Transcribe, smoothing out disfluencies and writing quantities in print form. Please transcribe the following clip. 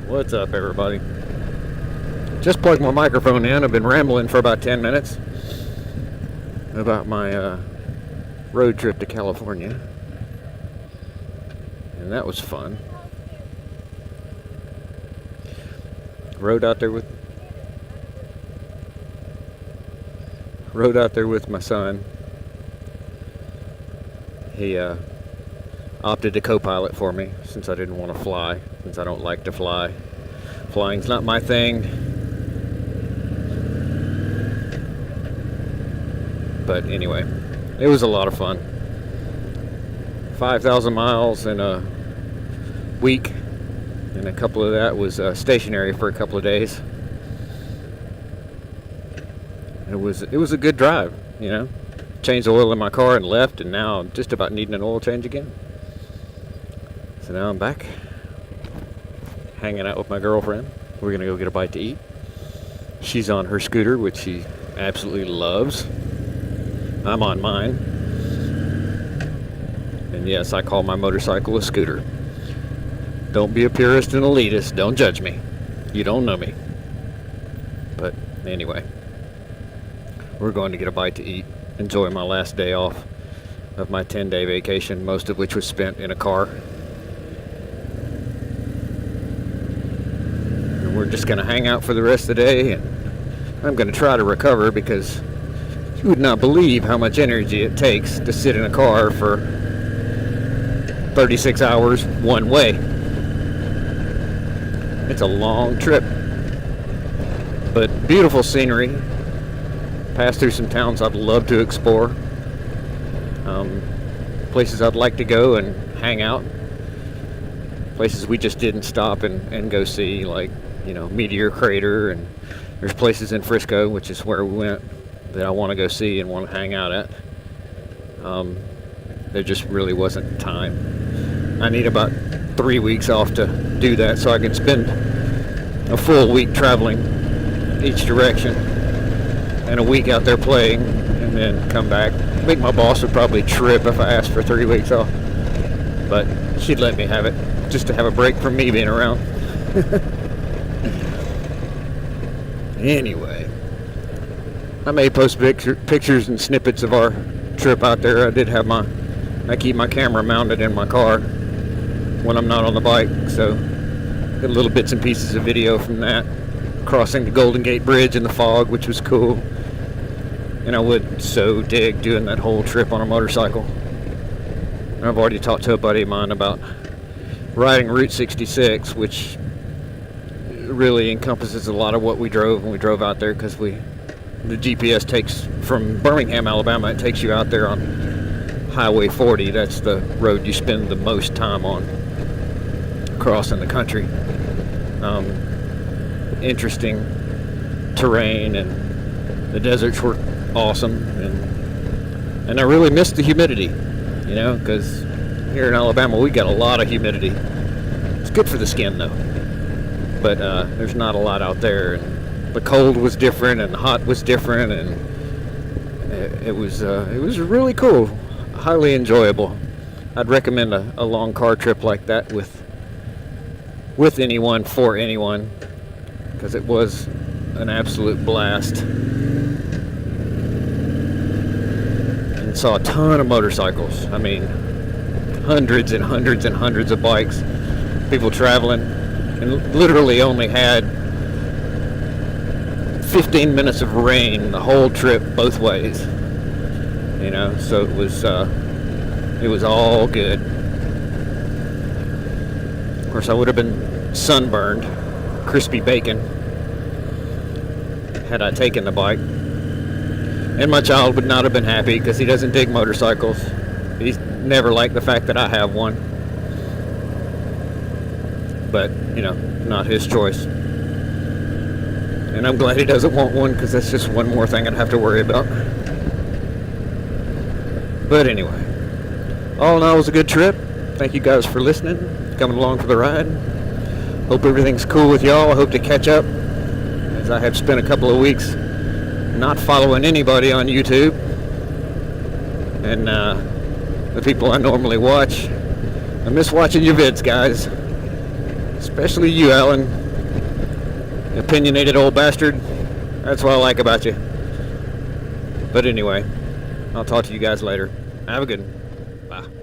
What's up, everybody? Just plugged my microphone in. I've been rambling for about 10 minutes about my road trip to California, and that was fun. Rode out there with my son. He opted to co-pilot for me since I didn't want to fly, since I don't like to fly. Flying's not my thing. But anyway, it was a lot of fun. 5,000 miles in a week, and a couple of that was stationary for a couple of days. It was a good drive, you know. Changed the oil in my car and left, and now I'm just about needing an oil change again. So now I'm back, hanging out with my girlfriend. We're gonna go get a bite to eat. She's on her scooter, which she absolutely loves. I'm on mine. And yes, I call my motorcycle a scooter. Don't be a purist and elitist. Don't judge me. You don't know me. But anyway, we're going to get a bite to eat. Enjoy my last day off of my 10-day vacation, most of which was spent in a car. And we're just going to hang out for the rest of the day, and I'm going to try to recover, because you would not believe how much energy it takes to sit in a car for 36 hours one way. It's a long trip, but beautiful scenery. Passed through some towns I'd love to explore. Places I'd like to go and hang out. Places we just didn't stop and go see, like, you know, Meteor Crater, and there's places in Frisco, which is where we went, that I want to go see and want to hang out at. There just really wasn't time. I need about 3 weeks off to do that, so I can spend a full week traveling each direction and a week out there playing, and then come back. I think my boss would probably trip if I asked for 3 weeks off, but she'd let me have it, just to have a break from me being around. Anyway, I may post pictures and snippets of our trip out there. I keep my camera mounted in my car when I'm not on the bike, so got little bits and pieces of video from that. Crossing the Golden Gate Bridge in the fog, which was cool. And I would so dig doing that whole trip on a motorcycle. And I've already talked to a buddy of mine about riding Route 66, which really encompasses a lot of what we drove when we drove out there, because the GPS takes from Birmingham, Alabama, it takes you out there on Highway 40. That's the road you spend the most time on crossing the country. Interesting terrain, and the deserts were awesome, and I really missed the humidity, you know, because here in Alabama we got a lot of humidity. It's good for the skin though, but there's not a lot out there, and the cold was different and the hot was different, and it was really cool, highly enjoyable. I'd recommend a long car trip like that with anyone, for anyone, because it was an absolute blast. And saw a ton of motorcycles. I mean, hundreds and hundreds and hundreds of bikes, people traveling, and literally only had 15 minutes of rain the whole trip both ways, you know, so it was all good. Of course, I would have been sunburned, crispy bacon, had I taken the bike. And my child would not have been happy, because he doesn't dig motorcycles. He's never liked the fact that I have one. But, you know, not his choice. And I'm glad he doesn't want one, because that's just one more thing I'd have to worry about. But anyway, all in all, it was a good trip. Thank you guys for listening, coming along for the ride. Hope everything's cool with y'all. I hope to catch up, as I have spent a couple of weeks not following anybody on YouTube. And the people I normally watch, I miss watching your vids, guys. Especially you, Alan. Opinionated old bastard. That's what I like about you. But anyway, I'll talk to you guys later. Have a good one. Bye.